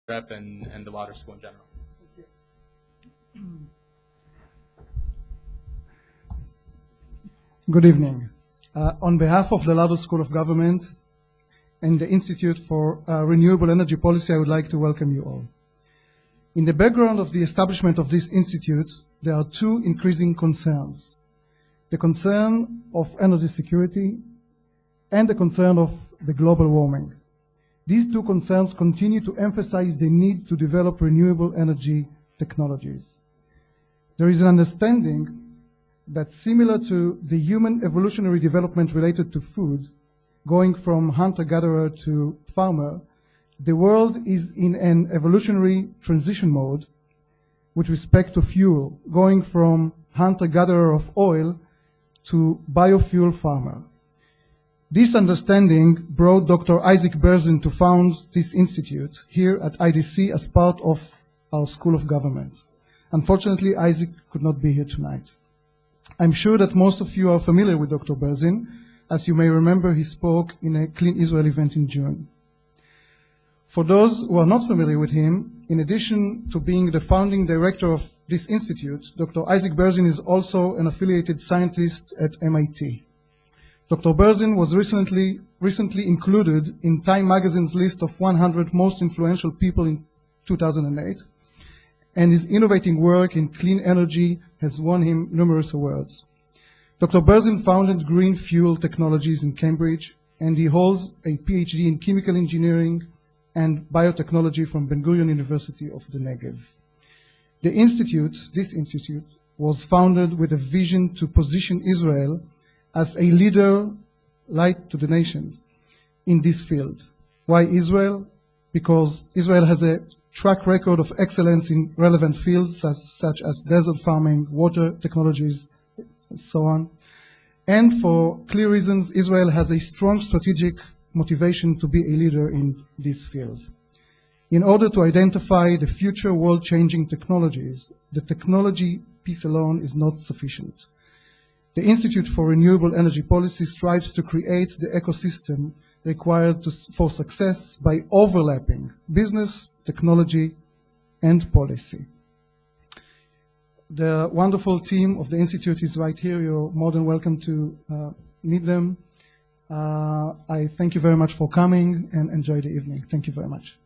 rep and the Lauder School in general. Good evening. On behalf of the Lauder School of Government and the Institute for Renewable Energy Policy, I would like to welcome you all. In the background of the establishment of this institute, there are two increasing concerns: the concern of energy security and the concern of the global warming. These two concerns continue to emphasize the need to develop renewable energy technologies. There is an understanding that, similar to the human evolutionary development related to food, going from hunter-gatherer to farmer, the world is in an evolutionary transition mode with respect to fuel, going from hunter-gatherer of oil to biofuel farmer. This understanding brought Dr. Isaac Berzin to found this institute here at IDC as part of our School of Government. Unfortunately, Isaac could not be here tonight. I'm sure that most of you are familiar with Dr. Berzin. As you may remember, he spoke in a Clean Israel event in June. For those who are not familiar with him, in addition to being the founding director of this institute, Dr. Isaac Berzin is also an affiliated scientist at MIT. Dr. Berzin was recently included in Time magazine's list of 100 most influential people in 2008, and his innovating work in clean energy has won him numerous awards. Dr. Berzin founded Green Fuel Technologies in Cambridge, and he holds a PhD in chemical engineering and biotechnology from Ben-Gurion University of the Negev. This institute, was founded with a vision to position Israel as a leader, light to the nations, in this field. Why Israel? Because Israel has a track record of excellence in relevant fields such as desert farming, water technologies, and so on. And for clear reasons, Israel has a strong strategic motivation to be a leader in this field. In order to identify the future world-changing technologies, the technology piece alone is not sufficient. The Institute for Renewable Energy Policy strives to create the ecosystem required for success by overlapping business, technology, and policy. The wonderful team of the Institute is right here. You're more than welcome to meet them. I thank you very much for coming and enjoy the evening. Thank you very much.